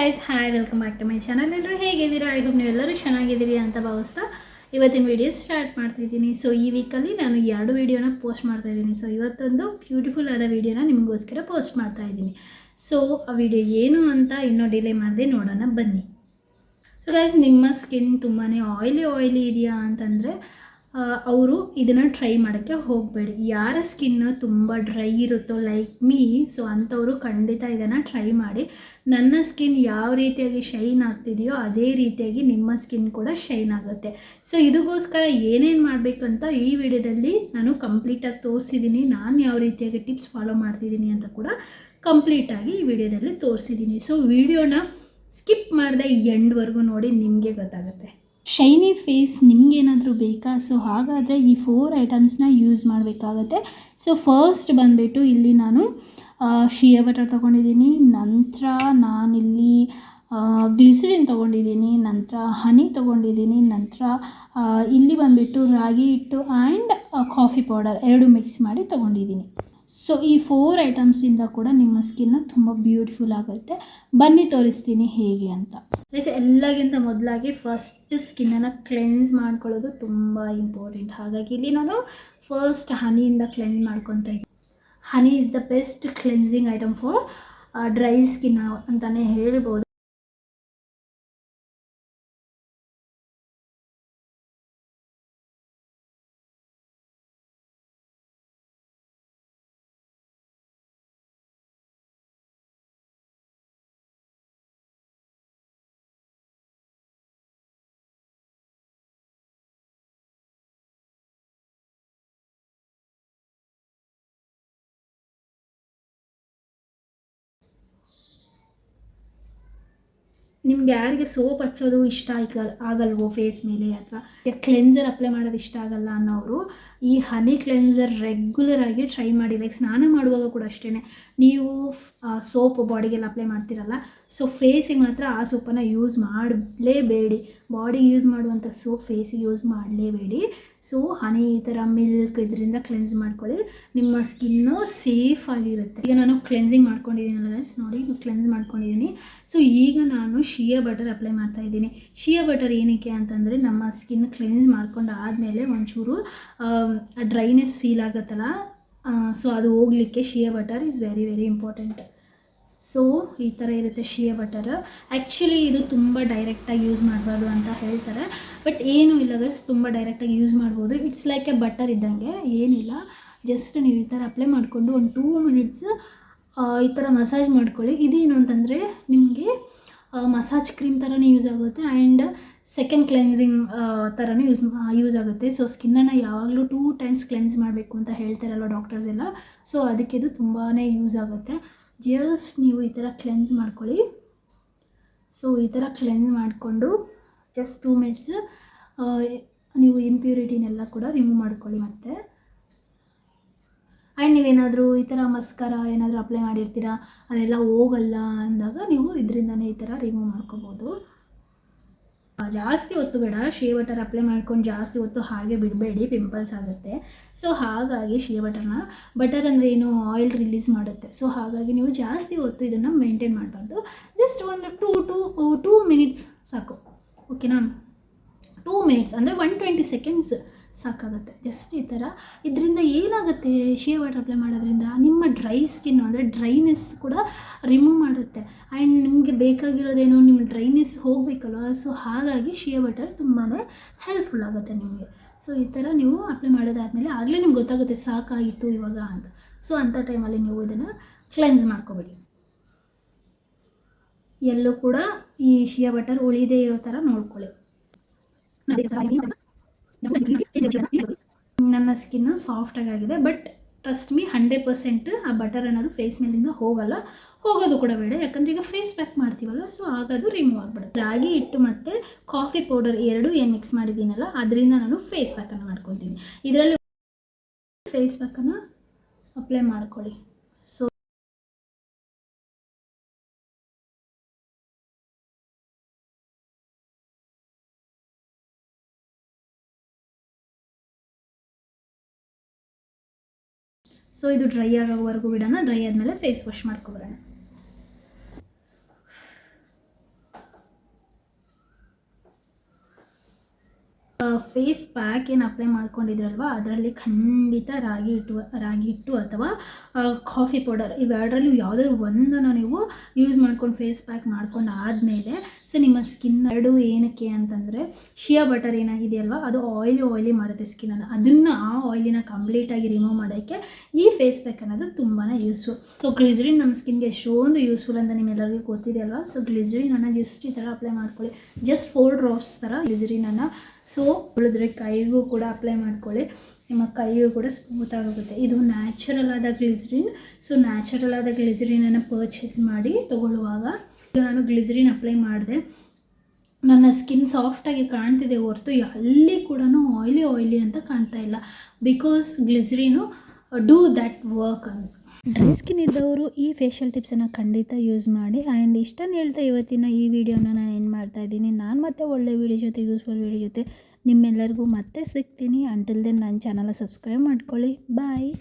Guys, hi, welcome back to my channel. ಎಲ್ಲರೂ ಹೇಗಿದ್ದೀರಾ? I hope ನೀವೆಲ್ಲರೂ ಚೆನ್ನಾಗಿದ್ದೀರಿ ಅಂತ ಭಾವಿಸ್ತಾ ಇವತ್ತಿನ ವಿಡಿಯೋ ಸ್ಟಾರ್ಟ್ ಮಾಡ್ತಿದ್ದೀನಿ. ಸೊ ಈ ವೀಕಲ್ಲಿ ನಾನು 2 ವೀಡಿಯೋನ ಪೋಸ್ಟ್ ಮಾಡ್ತಾ ಇದ್ದೀನಿ. ಸೊ ಇವತ್ತೊಂದು ಬ್ಯೂಟಿಫುಲ್ ಆದ ವೀಡಿಯೋನ ನಿಮಗೋಸ್ಕರ ಪೋಸ್ಟ್ ಮಾಡ್ತಾ ಇದ್ದೀನಿ. ಸೊ ಆ ವಿಡಿಯೋ ಏನು ಅಂತ ಇನ್ನೂ ಡಿಲೇ ಮಾಡದೆ ನೋಡೋಣ ಬನ್ನಿ. ಸೊ ಗೈಸ್, ನಿಮ್ಮ ಸ್ಕಿನ್ ತುಂಬಾ ಆಯ್ಲಿ ಇದೆಯಾ ಅಂತಂದರೆ ಅವರು ಇದನ್ನು ಟ್ರೈ ಮಾಡೋಕ್ಕೆ ಹೋಗಬೇಡಿ. ಯಾರ ಸ್ಕಿನ್ನು ತುಂಬ ಡ್ರೈ ಇರುತ್ತೋ ಲೈಕ್ ಮೀ, ಸೊ ಅಂಥವರು ಖಂಡಿತ ಇದನ್ನು ಟ್ರೈ ಮಾಡಿ. ನನ್ನ ಸ್ಕಿನ್ ಯಾವ ರೀತಿಯಾಗಿ ಶೈನ್ ಆಗ್ತಿದೆಯೋ ಅದೇ ರೀತಿಯಾಗಿ ನಿಮ್ಮ ಸ್ಕಿನ್ ಕೂಡ ಶೈನ್ ಆಗುತ್ತೆ. ಸೊ ಇದಕ್ಕೋಸ್ಕರ ಏನೇನು ಮಾಡಬೇಕಂತ ಈ ವಿಡಿಯೋದಲ್ಲಿ ನಾನು ಕಂಪ್ಲೀಟಾಗಿ ತೋರಿಸಿದ್ದೀನಿ. ನಾನು ಯಾವ ರೀತಿಯಾಗಿ ಟಿಪ್ಸ್ ಫಾಲೋ ಮಾಡ್ತಿದ್ದೀನಿ ಅಂತ ಕೂಡ ಕಂಪ್ಲೀಟಾಗಿ ಈ ವಿಡಿಯೋದಲ್ಲಿ ತೋರಿಸಿದ್ದೀನಿ. ಸೊ ವಿಡಿಯೋನ ಸ್ಕಿಪ್ ಮಾಡದೆ ಎಂಡ್ವರೆಗೂ ನೋಡಿ, ನಿಮಗೆ ಗೊತ್ತಾಗುತ್ತೆ. ಶೈನಿ ಫೇಸ್ ನಿಮಗೇನಾದರೂ ಬೇಕಾ? ಸೊ ಹಾಗಾದರೆ ಈ 4 ಐಟಮ್ಸ್ನ ಯೂಸ್ ಮಾಡಬೇಕಾಗತ್ತೆ. ಸೊ ಫಸ್ಟ್ ಬಂದುಬಿಟ್ಟು ಇಲ್ಲಿ ನಾನು ಶಿಯಾ ಬಟರ್ ತೊಗೊಂಡಿದ್ದೀನಿ. ನಂತರ ನಾನಿಲ್ಲಿ ಗ್ಲಿಸರಿನ್ ತೊಗೊಂಡಿದ್ದೀನಿ. ನಂತರ ಹನಿ ತೊಗೊಂಡಿದ್ದೀನಿ. ನಂತರ ಇಲ್ಲಿ ಬಂದುಬಿಟ್ಟು ರಾಗಿ ಹಿಟ್ಟು ಆ್ಯಂಡ್ ಕಾಫಿ ಪೌಡರ್ 2 ಮಿಕ್ಸ್ ಮಾಡಿ ತೊಗೊಂಡಿದ್ದೀನಿ. ಸೊ ಈ 4 ಐಟಮ್ಸಿಂದ ಕೂಡ ನಿಮ್ಮ ಸ್ಕಿನ್ನ ತುಂಬ ಬ್ಯೂಟಿಫುಲ್ ಆಗುತ್ತೆ. ಬನ್ನಿ ತೋರಿಸ್ತೀನಿ ಹೇಗೆ ಅಂತ. ಎಲ್ಲಕ್ಕಿಂತ ಮೊದಲಾಗಿ ಫಸ್ಟ್ ಸ್ಕಿನ್ನನ್ನು ಕ್ಲೆನ್ಸ್ ಮಾಡ್ಕೊಳ್ಳೋದು ತುಂಬ ಇಂಪಾರ್ಟೆಂಟ್. ಹಾಗಾಗಿ ಇಲ್ಲಿ ನಾನು ಫಸ್ಟ್ ಹನಿಯಿಂದ ಕ್ಲೆನ್ಸ್ ಮಾಡ್ಕೊತಾ ಇದ್ದೀನಿ. Honey is the best cleansing item for dry skin ಅಂತಲೇ ಹೇಳ್ಬೋದು. ನಿಮ್ಗೆ ಯಾರಿಗೆ ಸೋಪ್ ಹಚ್ಚೋದು ಇಷ್ಟ ಆಗಲ್ವೋ ಫೇಸ್ ಮೇಲೆ, ಅಥವಾ ಕ್ಲೆನ್ಸರ್ ಅಪ್ಲೈ ಮಾಡೋದು ಇಷ್ಟ ಆಗಲ್ಲ ಅನ್ನೋರು ಈ ಹನಿ ಕ್ಲೆನ್ಸರ್ ರೆಗ್ಯುಲರ್ ಆಗಿ ಟ್ರೈ ಮಾಡಿ. ಲೈಕ್ ಸ್ನಾನ ಮಾಡುವಾಗ ಕೂಡ ಅಷ್ಟೇ, ನೀವು ಸೋಪ್ ಬಾಡಿಗೆಲ್ಲ ಅಪ್ಲೈ ಮಾಡ್ತಿರಲ್ಲ, ಸೊ ಫೇಸಿಗೆ ಮಾತ್ರ ಆ ಸೋಪನ್ನು ಯೂಸ್ ಮಾಡಲೇಬೇಡಿ. ಬಾಡಿಗೆ ಯೂಸ್ ಮಾಡುವಂಥ ಸೋಪ್ ಫೇಸಿಗೆ ಯೂಸ್ ಮಾಡಲೇಬೇಡಿ. ಸೊ ಹನಿ ಈ ಥರ ಮಿಲ್ಕ್ ಇದರಿಂದ ಕ್ಲೆನ್ಸ್ ಮಾಡ್ಕೊಳ್ಳಿ, ನಿಮ್ಮ ಸ್ಕಿನ್ನು ಸೇಫ್ ಆಗಿರುತ್ತೆ. ಈಗ ನಾನು ಕ್ಲೆನ್ಸಿಂಗ್ ಮಾಡ್ಕೊಂಡಿದ್ದೀನಲ್ಲ ಗೈಸ್, ನೋಡಿ ಕ್ಲೆನ್ಸ್ ಮಾಡ್ಕೊಂಡಿದ್ದೀನಿ. ಸೊ ಈಗ ನಾನು ಶಿಯಾ ಬಟರ್ ಅಪ್ಲೈ ಮಾಡ್ತಾ ಇದ್ದೀನಿ. ಶಿಯಾ ಬಟರ್ ಏನಕ್ಕೆ ಅಂತಂದರೆ, ನಮ್ಮ ಸ್ಕಿನ್ ಕ್ಲೆನ್ಸ್ ಮಾಡ್ಕೊಂಡು ಆದಮೇಲೆ ಒಂಚೂರು ಡ್ರೈನೆಸ್ ಫೀಲ್ ಆಗುತ್ತಲ್ಲ, ಸೊ ಅದು ಹೋಗಲಿಕ್ಕೆ ಶಿಯಾ butter is very very important. So ಈ ಥರ ಇರುತ್ತೆ ಶಿಯಾ ಬಟರ್. ಆ್ಯಕ್ಚುಲಿ ಇದು ತುಂಬ ಡೈರೆಕ್ಟಾಗಿ ಯೂಸ್ ಮಾಡಬಾರ್ದು ಅಂತ ಹೇಳ್ತಾರೆ, ಬಟ್ ಏನೂ ಇಲ್ಲ ಗೈಸ್, ತುಂಬ ಡೈರೆಕ್ಟಾಗಿ ಯೂಸ್ ಮಾಡ್ಬೋದು. ಇಟ್ಸ್ ಲೈಕ್ ಎ ಬಟರ್ ಇದ್ದಂಗೆ, ಏನಿಲ್ಲ. ಜಸ್ಟ್ ನೀವು ಈ ಥರ ಅಪ್ಲೈ ಮಾಡಿಕೊಂಡು ಒಂದು 2 ಮಿನಿಟ್ಸ್ ಈ ಥರ ಮಸಾಜ್ ಮಾಡ್ಕೊಳ್ಳಿ. ಇದೇನು ಅಂತಂದರೆ ನಿಮಗೆ ಮಸಾಜ್ ಕ್ರೀಮ್ ಥರನೇ ಯೂಸ್ ಆಗುತ್ತೆ ಆ್ಯಂಡ್ ಸೆಕೆಂಡ್ ಕ್ಲೆನ್ಸಿಂಗ್ ಥರನೂ ಯೂಸ್ ಆಗುತ್ತೆ. ಸೊ ಸ್ಕಿನ್ನನ್ನು ಯಾವಾಗಲೂ 2 ಟೈಮ್ಸ್ ಕ್ಲೆನ್ಸ್ ಮಾಡಬೇಕು ಅಂತ ಹೇಳ್ತಾರಲ್ವ ಡಾಕ್ಟರ್ಸ್ ಎಲ್ಲ, ಸೊ ಅದಕ್ಕೆ ಇದು ತುಂಬಾ ಯೂಸ್ ಆಗುತ್ತೆ. ಜಸ್ಟ್ ನೀವು ಈ ಥರ ಕ್ಲೆನ್ಸ್ ಮಾಡ್ಕೊಳ್ಳಿ. ಸೊ ಈ ಥರ ಕ್ಲೆನ್ಸ್ ಮಾಡಿಕೊಂಡು ಜಸ್ಟ್ 2 ಮಿನಿಟ್ಸ್ ನೀವು ಇಂಪ್ಯೂರಿಟಿನೆಲ್ಲ ಕೂಡ ರಿಮೂವ್ ಮಾಡ್ಕೊಳ್ಳಿ. ಮತ್ತು ಆ್ಯಂಡ್ ನೀವೇನಾದರೂ ಈ ಥರ ಮಸ್ಕರ ಏನಾದರೂ ಅಪ್ಲೈ ಮಾಡಿರ್ತೀರಾ, ಅದೆಲ್ಲ ಹೋಗಲ್ಲ ಅಂದಾಗ ನೀವು ಇದರಿಂದನೇ ಈ ಥರ ರಿಮೂವ್ ಮಾಡ್ಕೋಬೋದು. ಜಾಸ್ತಿ ಹೊತ್ತು ಬೇಡ, ಶಿಯಾ ಬಟರ್ ಅಪ್ಲೈ ಮಾಡ್ಕೊಂಡು ಜಾಸ್ತಿ ಹೊತ್ತು ಹಾಗೆ ಬಿಡಬೇಡಿ, ಪಿಂಪಲ್ಸ್ ಆಗುತ್ತೆ. ಸೊ ಹಾಗಾಗಿ ಶಿಯಾ ಬಟರ್ ಅಂದರೆ ಏನು, ಆಯಿಲ್ ರಿಲೀಸ್ ಮಾಡುತ್ತೆ. ಸೊ ಹಾಗಾಗಿ ನೀವು ಜಾಸ್ತಿ ಹೊತ್ತು ಇದನ್ನು ಮೇಂಟೈನ್ ಮಾಡಬಾರ್ದು. ಜಸ್ಟ್ ಒಂದು 2 ಮಿನಿಟ್ಸ್ ಸಾಕು, ಓಕೆನಾ? 2 ಮಿನಿಟ್ಸ್ ಅಂದರೆ 120 ಸೆಕೆಂಡ್ಸ್ ಸಾಕಾಗುತ್ತೆ. ಜಸ್ಟ್ ಈ ಥರ. ಇದರಿಂದ ಏನಾಗುತ್ತೆ, ಶಿಯಾ ಬಟರ್ ಅಪ್ಲೈ ಮಾಡೋದ್ರಿಂದ ನಿಮ್ಮ ಡ್ರೈ ಸ್ಕಿನ್ನು ಅಂದರೆ ಡ್ರೈನೆಸ್ ಕೂಡ ರಿಮೂವ್ ಮಾಡುತ್ತೆ. ಆ್ಯಂಡ್ ನಿಮಗೆ ಬೇಕಾಗಿರೋದೇನು, ನಿಮ್ಮ ಡ್ರೈನೆಸ್ ಹೋಗಬೇಕಲ್ವ, ಸೊ ಹಾಗಾಗಿ ಶಿಯಾ ಬಟರ್ ತುಂಬಾ ಹೆಲ್ಪ್ಫುಲ್ ಆಗುತ್ತೆ ನಿಮಗೆ. ಸೊ ಈ ಥರ ನೀವು ಅಪ್ಲೈ ಮಾಡೋದಾದಮೇಲೆ ಆಗಲೇ ನಿಮ್ಗೆ ಗೊತ್ತಾಗುತ್ತೆ ಸಾಕಾಗಿತ್ತು ಇವಾಗ ಅಂತ. ಸೊ ಅಂಥ ಟೈಮಲ್ಲಿ ನೀವು ಇದನ್ನು ಕ್ಲೆನ್ಸ್ ಮಾಡ್ಕೊಬೇಡಿ. ಎಲ್ಲೂ ಕೂಡ ಈ ಶಿಯಾ ಬಟರ್ ಉಳಿದೇ ಇರೋ ಥರ ನೋಡ್ಕೊಳ್ಳಿ. ನನ್ನ ಸ್ಕಿನ್ನು ಸಾಫ್ಟಾಗಿ ಆಗಿದೆ, ಬಟ್ ಟ್ರಸ್ಟ್ ಮೀ 100% ಆ ಬಟರ್ ಅನ್ನೋದು ಫೇಸ್ ಮೇಲಿಂದ ಹೋಗೋದು ಕೂಡ ಬೇಡ. ಯಾಕಂದರೆ ಈಗ ಫೇಸ್ ಪ್ಯಾಕ್ ಮಾಡ್ತೀವಲ್ಲ, ಸೊ ಆಗೋದು ರಿಮೂವ್ ಆಗಿಬಿಡುತ್ತೆ. ರಾಗಿ ಹಿಟ್ಟು ಮತ್ತು ಕಾಫಿ ಪೌಡರ್ 2 ಏನು ಮಿಕ್ಸ್ ಮಾಡಿದ್ದೀನಲ್ಲ, ಅದರಿಂದ ನಾನು ಫೇಸ್ ಪ್ಯಾಕನ್ನು ಮಾಡ್ಕೊತೀನಿ. ಇದರಲ್ಲಿ ಫೇಸ್ ಪ್ಯಾಕನ್ನು ಅಪ್ಲೈ ಮಾಡ್ಕೊಳ್ಳಿ. ಸೊ ಇದು ಡ್ರೈ ಆಗೋವರೆಗೂ ಬಿಡೋಣ. ಡ್ರೈ ಆದಮೇಲೆ ಫೇಸ್ ವಾಶ್ ಮಾಡ್ಕೊಬರೋಣ. ಫೇಸ್ ಪ್ಯಾಕ್ ಏನು ಅಪ್ಲೈ ಮಾಡ್ಕೊಂಡಿದ್ರಲ್ವ ಅದರಲ್ಲಿ ಖಂಡಿತ ರಾಗಿ ಹಿಟ್ಟು ಅಥವಾ ಕಾಫಿ ಪೌಡರ್ ಇವೆರಡರಲ್ಲೂ ಯಾವುದಾದ್ರು ಒಂದನ್ನು ನೀವು ಯೂಸ್ ಮಾಡ್ಕೊಂಡು ಫೇಸ್ ಪ್ಯಾಕ್ ಮಾಡ್ಕೊಂಡು ಆದಮೇಲೆ ಸೊ ನಿಮ್ಮ ಸ್ಕಿನ್ ಎರಡು ಏನಕ್ಕೆ ಅಂತಂದರೆ ಶಿಯಾ ಬಟರ್ ಏನಾಗಿದೆಯಲ್ವ ಅದು ಆಯಿಲಿ ಮಾಡುತ್ತೆ ಸ್ಕಿನ್ನನ್ನು, ಅದನ್ನು ಆ ಆಯಿಲಿನ ಕಂಪ್ಲೀಟಾಗಿ ರಿಮೂವ್ ಮಾಡೋಕ್ಕೆ ಈ ಫೇಸ್ ಪ್ಯಾಕ್ ಅನ್ನೋದು ತುಂಬಾ ಯೂಸ್ಫುಲ್. ಸೊ ಗ್ಲಿಸರಿನ್ ನಮ್ಮ ಸ್ಕಿನ್ಗೆ ಎಷ್ಟೊಂದು ಯೂಸ್ಫುಲ್ ಅಂತ ನಿಮ್ಮೆಲ್ಲರಿಗೂ ಗೊತ್ತಿದೆ ಅಲ್ವಾ. ಸೊ ಗ್ಲಿಸರಿನನ್ನು ಜಸ್ಟ್ ಈ ಥರ ಅಪ್ಲೈ ಮಾಡ್ಕೊಳ್ಳಿ, ಜಸ್ಟ್ 4 ಡ್ರಾಪ್ಸ್ ಥರ ಗ್ಲಿಸರಿನನ್ನು. ಸೊ ಉಳಿದ್ರೆ ಕೈಗೂ ಕೂಡ ಅಪ್ಲೈ ಮಾಡ್ಕೊಳ್ಳಿ, ನಿಮ್ಮ ಕೈಯೂ ಕೂಡ ಸ್ಮೂತ್ ಆಗೋಗುತ್ತೆ. ಇದು ನ್ಯಾಚುರಲ್ ಆದ ಗ್ಲಿಸರಿನ್. ಸೊ ನ್ಯಾಚುರಲ್ ಆದ ಗ್ಲಿಸರಿನನ್ನು ಪರ್ಚೇಸ್ ಮಾಡಿ ತೊಗೊಳ್ಳುವಾಗ ನಾನು ಗ್ಲಿಸರಿನ್ ಅಪ್ಲೈ ಮಾಡಿದೆ, ನನ್ನ ಸ್ಕಿನ್ ಸಾಫ್ಟಾಗಿ ಕಾಣ್ತಿದೆ ಹೊರತು ಅಲ್ಲಿ ಕೂಡ ಆಯಿಲಿ ಅಂತ ಕಾಣ್ತಾ ಇಲ್ಲ. ಬಿಕಾಸ್ ಗ್ಲಿಸರಿನು ಡೂ ದ್ಯಾಟ್ ವರ್ಕ್ ಅಂತ. ಡ್ರೈ ಸ್ಕಿನ್ ಇದ್ದವರು ಈ ಫೇಶಿಯಲ್ ಟಿಪ್ಸನ್ನು ಖಂಡಿತ ಯೂಸ್ ಮಾಡಿ. ಆ್ಯಂಡ್ ಇಷ್ಟನ್ನು ಹೇಳ್ತಾ ಇವತ್ತಿನ ಈ ವಿಡಿಯೋನ ನಾನು ಏನು ಮಾಡ್ತಾಯಿದ್ದೀನಿ, ನಾನು ಮತ್ತೆ ಒಳ್ಳೆ ವೀಡಿಯೋ ಜೊತೆ ಯೂಸ್ಫುಲ್ ವೀಡಿಯೋ ಜೊತೆ ನಿಮ್ಮೆಲ್ಲರಿಗೂ ಮತ್ತೆ ಸಿಗ್ತೀನಿ. ಅಂಟಿಲ್ ದೆನ್ ನನ್ನ ಚಾನಲ್ನ ಸಬ್ಸ್ಕ್ರೈಬ್ ಮಾಡ್ಕೊಳ್ಳಿ. ಬಾಯ್.